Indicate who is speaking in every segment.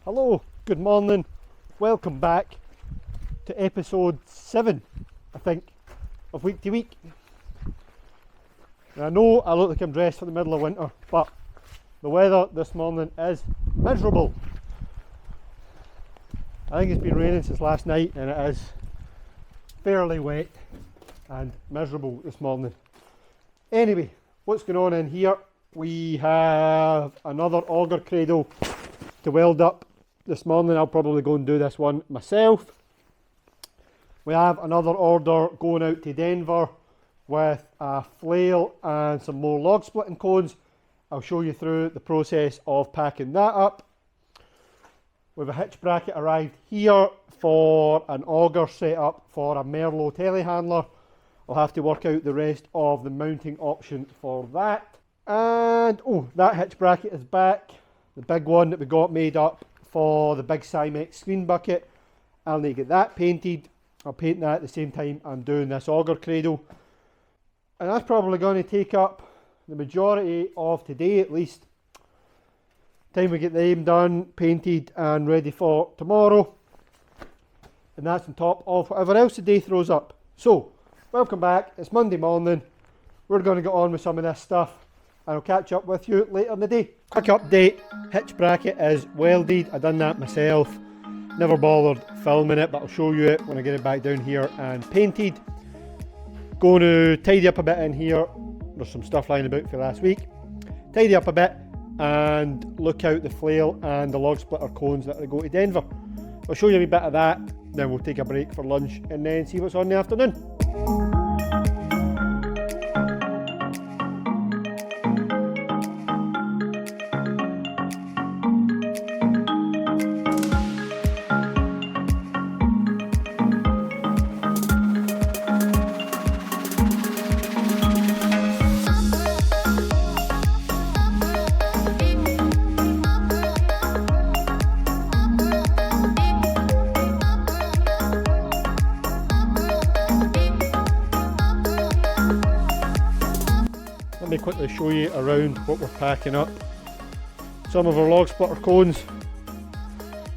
Speaker 1: Hello, good morning, welcome back to episode 7, I think, of Week to Week. Now, I know I look like I'm dressed for the middle of winter, but the weather this morning is miserable. I think it's been raining since last night and it is fairly wet and miserable this morning. Anyway, what's going on in here? We have another auger cradle to weld up this morning. I'll probably go and do this one myself. We have another order going out to Denver with a flail and some more log splitting cones. I'll show you through the process of packing that up. We have a hitch bracket arrived here for an auger set up for a Merlot telehandler. I'll have to work out the rest of the mounting option for that. And that hitch bracket is back. The big one that we got made up for the big Cymex screen bucket. I'll need to get that painted. I'll paint that at the same time I'm doing this auger cradle. And that's probably going to take up the majority of today at least. Time we get them done, painted and ready for tomorrow. And that's on top of whatever else the day throws up. So, welcome back. It's Monday morning. We're going to get on with some of this stuff. And I'll catch up with you later in the day. Quick update, hitch bracket is welded. I done that myself. Never bothered filming it, but I'll show you it when I get it back down here and painted. Going to tidy up a bit in here. There's some stuff lying about for last week. Tidy up a bit and look out the flail and the log splitter cones that I go to Denver. I'll show you a wee bit of that, then we'll take a break for lunch and then see what's on in the afternoon. Let me quickly show you around what we're packing up. Some of our log splitter cones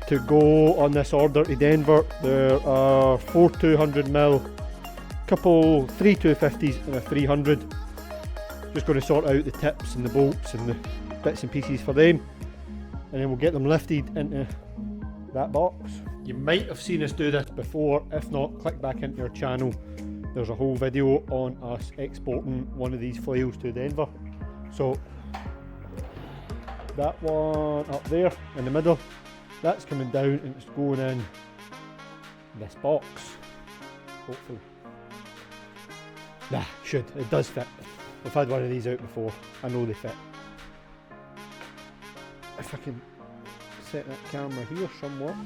Speaker 1: to go on this order to Denver. There are 4 200mm, couple 3 250s and a 300. Just going to sort out the tips and the bolts and the bits and pieces for them, and then we'll get them lifted into that box. You might have seen us do this before. If not, click back into our channel. There's a whole video on us exporting one of these flails to Denver. So that one up there in the middle, that's coming down and it's going in this box, hopefully. It does fit. I've had one of these out before, I know they fit. If I can set that camera here somewhat.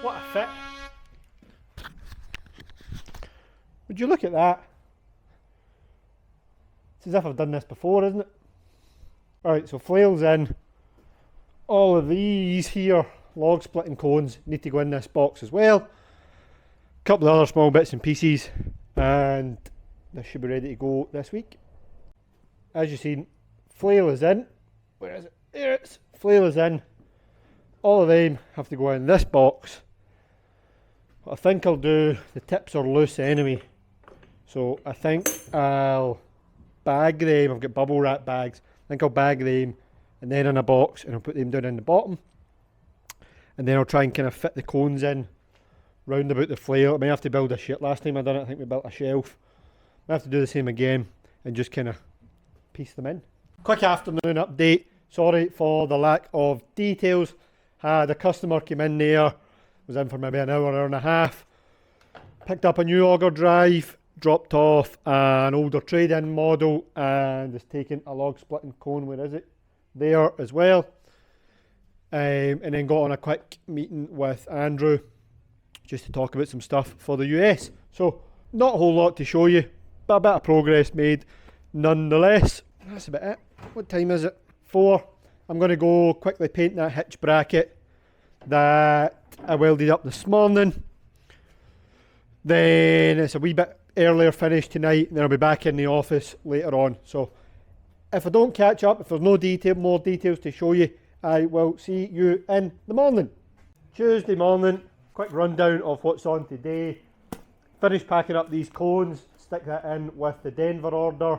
Speaker 1: What a fit. Would you look at that? It's as if I've done this before, isn't it? Alright, so flails in. All of these here log splitting cones need to go in this box as well. A couple of other small bits and pieces, and this should be ready to go this week. As you've seen, flail is in. Where is it? There it is. Flail is in. All of them have to go in this box. What I think I'll do, the tips are loose anyway, so I think I'll bag them. I've got bubble wrap bags. I think I'll bag them and then in a box, and I'll put them down in the bottom. and then I'll try and kind of fit the cones in round about the flail. I may have to build a shelf. Last time I done it, I think we built a shelf. I have to do the same again and just kind of piece them in. Quick afternoon update. Sorry for the lack of details. Had a customer come in there, was in for maybe an hour and a half. Picked up a new auger drive, dropped off an older trade-in model, and is taking a log splitting cone, where is it? There as well. And then got on a quick meeting with Andrew just to talk about some stuff for the US. So not a whole lot to show you, but a bit of progress made nonetheless. That's about it. What time is it? 4. I'm going to go quickly paint that hitch bracket that I welded up this morning. Then it's a wee bit earlier finish tonight, and then I'll be back in the office later on. So if I don't catch up, if there's no more details to show you, I will see you in the morning. Tuesday morning, quick rundown of what's on today. Finished packing up these cones, stick that in with the Denver order.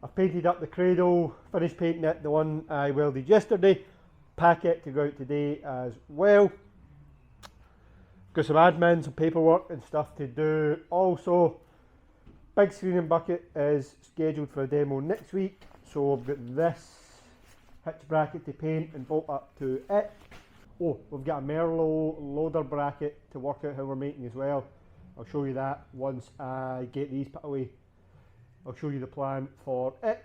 Speaker 1: I've painted up the cradle, finished painting it, the one I welded yesterday. Pack it to go out today as well. Got some admin, some paperwork and stuff to do. Also, big screening bucket is scheduled for a demo next week. So I've got this hitch bracket to paint and bolt up to it. Oh, we've got a Merlot loader bracket to work out how we're making as well. I'll show you that once I get these put away. I'll show you the plan for it.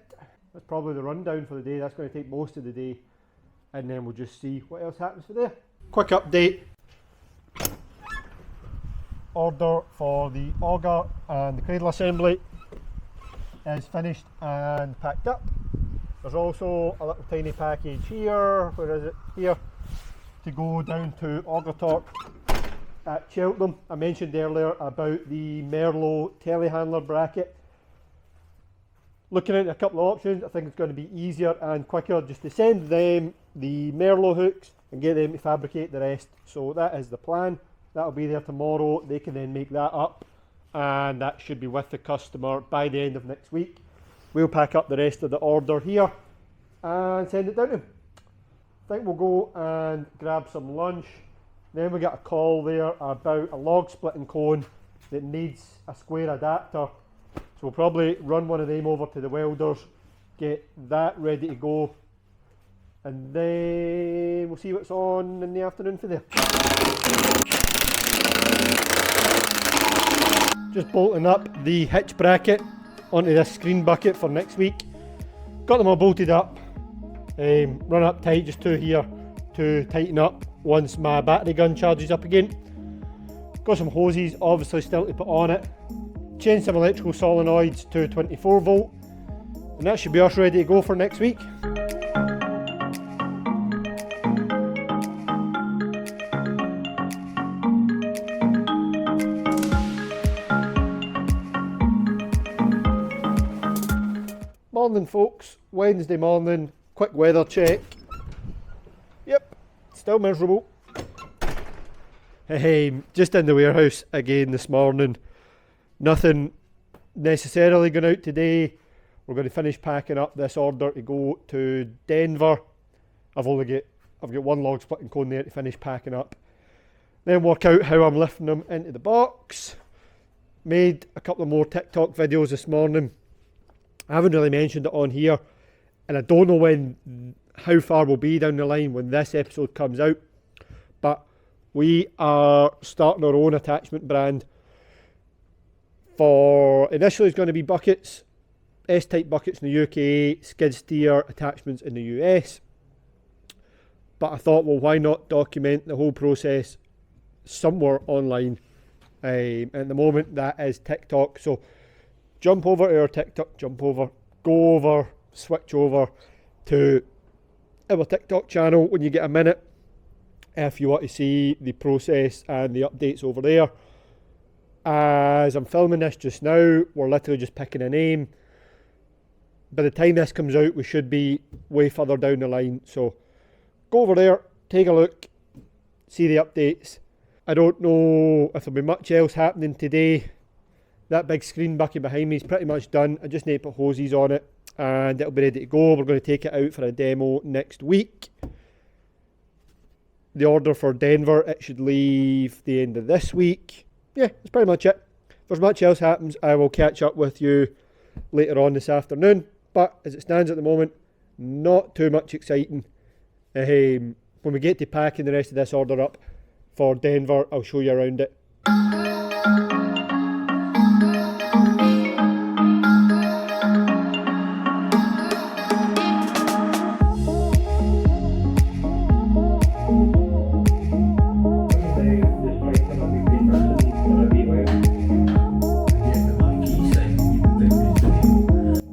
Speaker 1: That's probably the rundown for the day. That's going to take most of the day, and then we'll just see what else happens for there. Quick update. Order for the auger and the cradle assembly is finished and packed up. There's also a little tiny package here, where is it? Here, to go down to Auger Torque at Cheltenham. I mentioned earlier about the Merlot telehandler bracket. Looking at a couple of options, I think it's going to be easier and quicker just to send them the Merlot hooks and get them to fabricate the rest. So that is the plan. That'll be there tomorrow. They can then make that up, and that should be with the customer by the end of next week. We'll pack up the rest of the order here and send it down to him. I think we'll go and grab some lunch. Then we get a call there about a log splitting cone that needs a square adapter. So we'll probably run one of them over to the welders, get that ready to go, and then we'll see what's on in the afternoon for there. Just bolting up the hitch bracket onto this screen bucket for next week. Got them all bolted up, run up tight, just two here to tighten up once my battery gun charges up again. Got some hoses obviously still to put on it. Changed some electrical solenoids to 24 volt, and that should be us ready to go for next week. Morning folks, Wednesday morning, quick weather check. Yep, still miserable. Just in the warehouse again this morning. Nothing necessarily going out today. We're going to finish packing up this order to go to Denver. I've got one log splitting cone there to finish packing up. Then work out how I'm lifting them into the box. Made a couple of more TikTok videos this morning. I haven't really mentioned it on here, and I don't know how far we'll be down the line when this episode comes out, but we are starting our own attachment brand. For initially it's going to be buckets, S-type buckets in the UK, skid steer attachments in the US. But I thought, well, why not document the whole process somewhere online? At the moment that is TikTok. So jump over to our TikTok, go over, switch over to our TikTok channel when you get a minute, if you want to see the process and the updates over there. As I'm filming this just now, we're literally just picking a name. By the time this comes out, we should be way further down the line. So go over there, take a look, see the updates. I don't know if there'll be much else happening today. That big screen bucket behind me is pretty much done. I just need to put hoses on it and it'll be ready to go. We're going to take it out for a demo next week. the order for Denver, it should leave the end of this week. Yeah, that's pretty much it. If there's much else happens, I will catch up with you later on this afternoon. But as it stands at the moment, not too much exciting. When we get to packing the rest of this order up for Denver, I'll show you around it.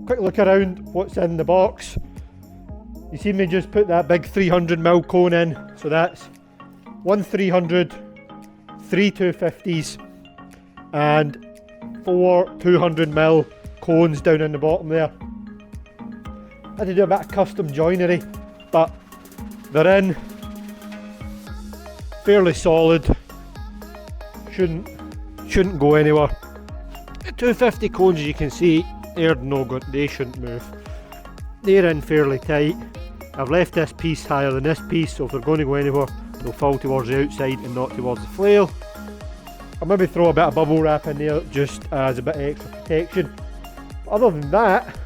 Speaker 1: Quick look around what's in the box. You see me just put that big 300ml cone in, so that's one 300, three 250s and 4 200ml cones down in the bottom there. I had to do a bit of custom joinery, but they're in, fairly solid, shouldn't go anywhere. The 250 cones, as you can see, they shouldn't move. They're in fairly tight. I've left this piece higher than this piece, so if they're going to go anywhere, they'll fall towards the outside and not towards the flail. I'll maybe throw a bit of bubble wrap in there just as a bit of extra protection. But other than that,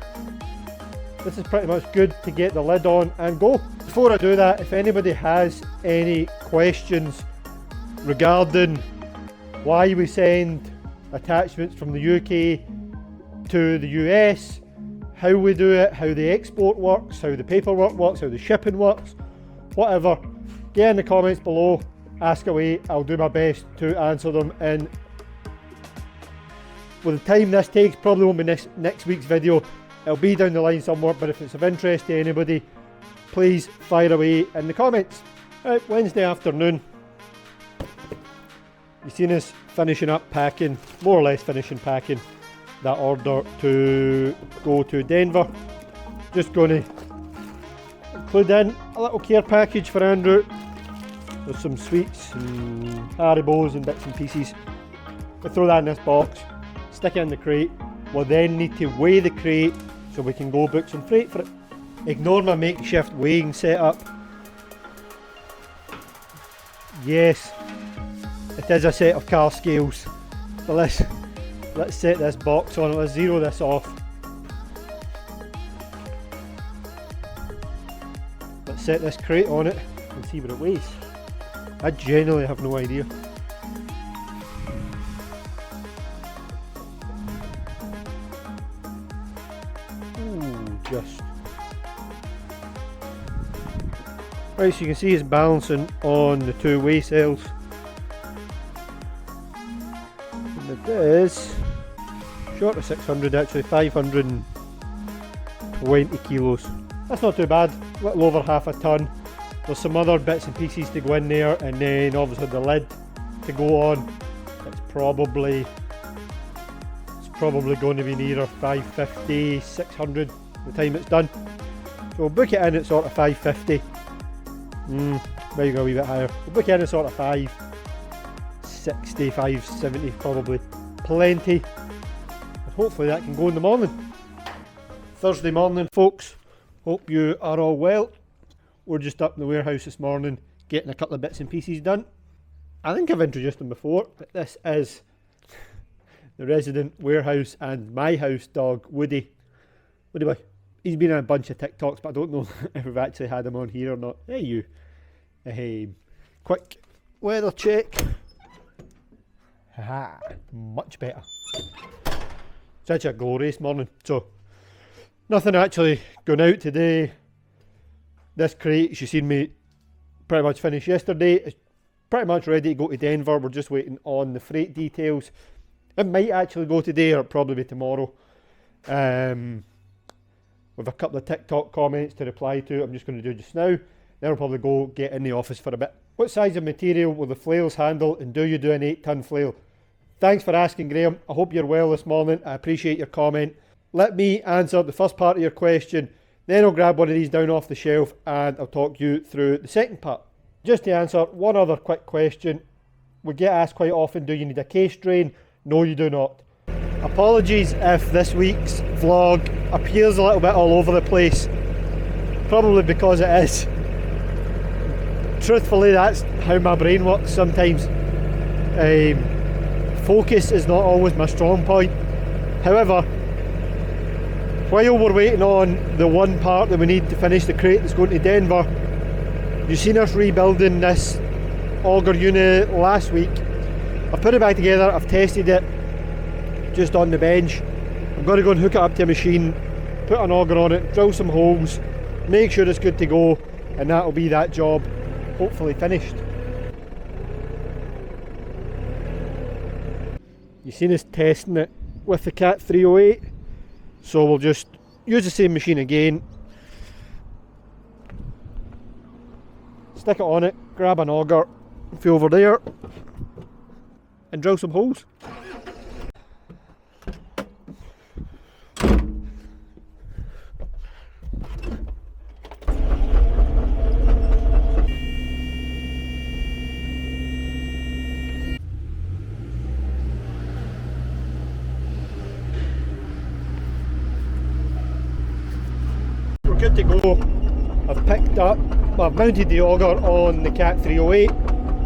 Speaker 1: this is pretty much good to get the lid on and go. Before I do that, if anybody has any questions regarding why we send attachments from the UK to the US, how we do it, how the export works, how the paperwork works, how the shipping works, whatever, get in the comments below, ask away. I'll do my best to answer them, and with the time this takes, probably won't be next week's video. It'll be down the line somewhere, but if it's of interest to anybody, please fire away in the comments. Right, Wednesday afternoon, you've seen us finishing up packing, more or less finishing packing that order to go to Denver. Just going to include in a little care package for Andrew. There's some sweets and Haribos and bits and pieces. We'll throw that in this box, stick it in the crate. We'll then need to weigh the crate so we can go book some freight for it. Ignore my makeshift weighing setup. Yes, it is a set of car scales, but let's set this box on, let's zero this off. Let's set this crate on it and see what it weighs. I genuinely have no idea. Ooh, just. Right, so you can see it's balancing on the two weigh cells. And it is short of 600, actually 520 kilos. That's not too bad, a little over half a ton. There's some other bits and pieces to go in there, and then obviously the lid to go on. It's probably going to be nearer 550, 600 by the time it's done. So we'll book it in at sort of 550. Maybe go a wee bit higher. We'll book it in at sort of 560, 570 probably. Plenty. And hopefully that can go in the morning. Thursday morning, folks. Hope you are all well. We're just up in the warehouse this morning getting a couple of bits and pieces done. I think I've introduced them before, but this is the resident warehouse and my house dog, Woody. Woody boy. He's been in a bunch of TikToks, but I don't know if we've actually had him on here or not. Hey you. Quick weather check. Haha, much better. It's actually a glorious morning, so nothing actually going out today. This crate, you've seen me pretty much finish yesterday. It's pretty much ready to go to Denver. We're just waiting on the freight details. It might actually go today, or it'll probably be tomorrow. With a couple of TikTok comments to reply to, I'm just going to do just now. Then I'll probably go get in the office for a bit. What size of material will the flails handle, and do you do an 8-ton flail? Thanks for asking, Graham. I hope you're well this morning. I appreciate your comment. Let me answer the first part of your question, then I'll grab one of these down off the shelf and I'll talk you through the second part. Just to answer one other quick question, we get asked quite often, do you need a case drain? No, you do not. Apologies if this week's vlog appears a little bit all over the place, probably because it is. truthfully, that's how my brain works sometimes. Focus is not always my strong point. However, while we're waiting on the one part that we need to finish the crate that's going to Denver, you've seen us rebuilding this auger unit last week. I've put it back together, I've tested it just on the bench. I'm going to go and hook it up to a machine, put an auger on it, drill some holes, make sure it's good to go, and that'll be that job hopefully finished. You've seen us testing it with the Cat 308, so we'll just use the same machine again, stick it on it, grab an auger from over there and drill some holes. Good to go. I've picked up, well, I've mounted the auger on the Cat 308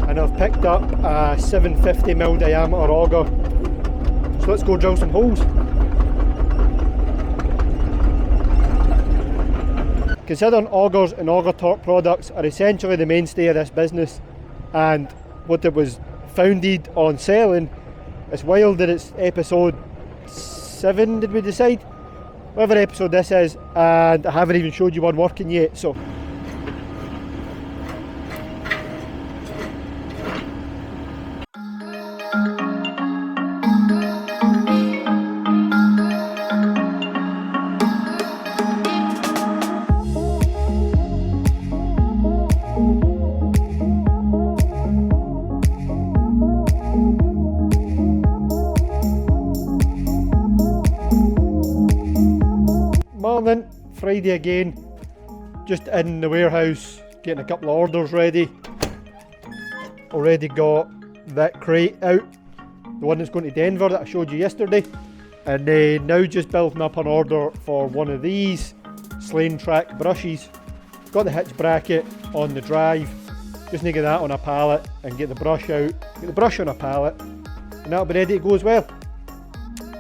Speaker 1: and I've picked up a 750mm diameter auger. So let's go drill some holes. Considering augers and auger torque products are essentially the mainstay of this business and what it was founded on selling, it's wild that it's episode 7, did we decide? Whatever episode this is, and I haven't even showed you one working yet, so. Morning, Friday again, just in the warehouse getting a couple of orders ready. Already got that crate out, the one that's going to Denver that I showed you yesterday, and then now just building up an order for one of these Slane track brushes. Got the hitch bracket on the drive, just need to get that on a pallet and get the brush out, get the brush on a pallet, and that'll be ready to go as well.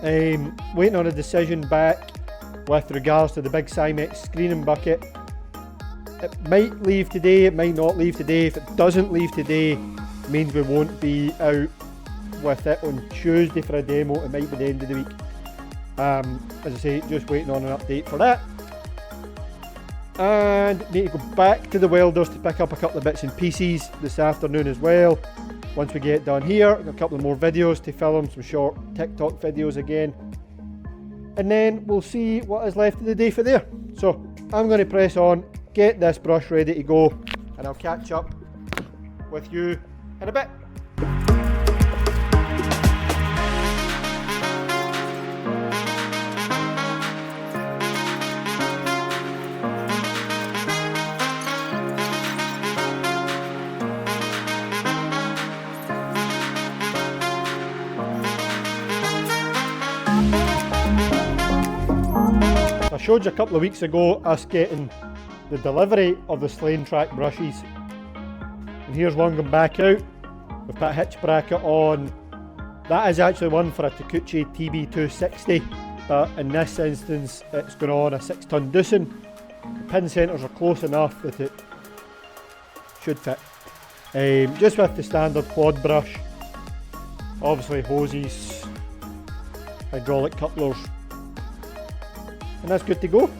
Speaker 1: Waiting on a decision back with regards to the big Cymex screening bucket. It might leave today, it might not leave today. If it doesn't leave today, it means we won't be out with it on Tuesday for a demo. It might be the end of the week. As I say, just waiting on an update for that. And need to go back to the welders to pick up a couple of bits and pieces this afternoon as well. Once we get done here, got a couple of more videos to film, some short TikTok videos again. And then we'll see what is left of the day for there. So I'm going to press on, get this brush ready to go, and I'll catch up with you in a bit. I showed you a couple of weeks ago us getting the delivery of the Slane track brushes, and here's one going back out. We've put a hitch bracket on. That is actually one for a Takeuchi TB260, but in this instance it's going on a 6-ton Doosan. The pin centres are close enough that it should fit. Just with the standard quad brush, obviously hoses, hydraulic couplers, and that's good to go.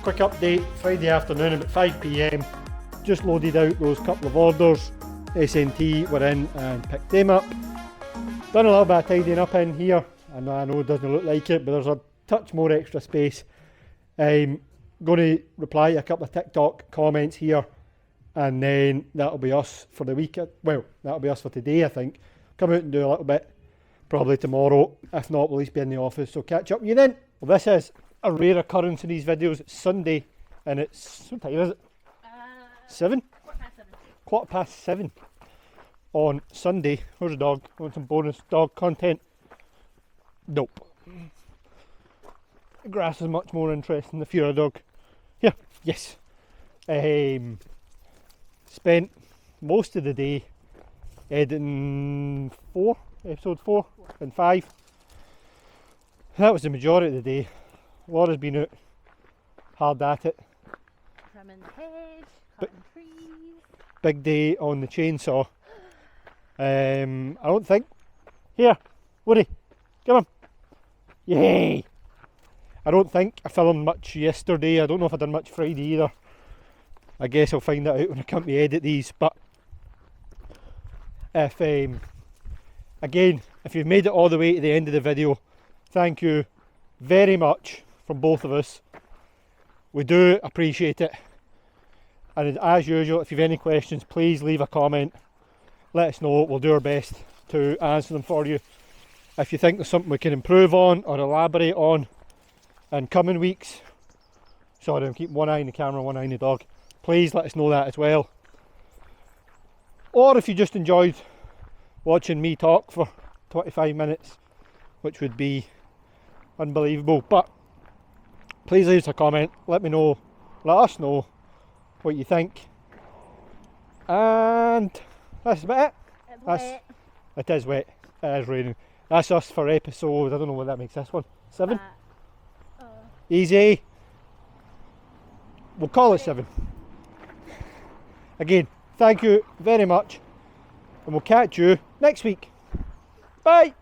Speaker 1: Quick update, Friday afternoon about 5 PM, just loaded out those couple of orders. SNT were in and picked them up. Done a little bit of tidying up in here. I know it doesn't look like it, but there's a touch more extra space. I'm going to reply to a couple of TikTok comments here, and then that'll be us for the week. Well, that'll be us for today, I think. Come out and do a little bit, probably tomorrow. If not, we'll at least be in the office, so catch up with you then. Well, this is a rare occurrence in these videos. It's Sunday, and it's, what time is it? 7? 7:15 on Sunday. Where's the dog? Want some bonus dog content? Nope. The grass is much more interesting if you're a dog. Here, yes. Spent most of the day editing episode 4 and 5. That was the majority of the day. Laura's been out hard at it.
Speaker 2: Trimming the hedge, cutting trees.
Speaker 1: Big day on the chainsaw. I don't think. Here, Woody, come on. Yay! I don't think I filmed much yesterday. I don't know if I done much Friday either. I guess I'll find that out when I come to edit these. But if again, if you've made it all the way to the end of the video, thank you very much from both of us. We do appreciate it. And as usual, if you've any questions, please leave a comment. Let us know. We'll do our best to answer them for you. If you think there's something we can improve on or elaborate on in coming weeks, sorry, I'm keeping one eye on the camera, one eye on the dog, please let us know that as well. Or if you just enjoyed watching me talk for 25 minutes, which would be unbelievable, but please leave us a comment, let us know what you think. And that's about it.
Speaker 2: It's wet.
Speaker 1: It is wet, it is raining. That's us for episode, I don't know what that makes this one, 7? Easy. We'll call it 7. Again, thank you very much, and we'll catch you next week. Bye.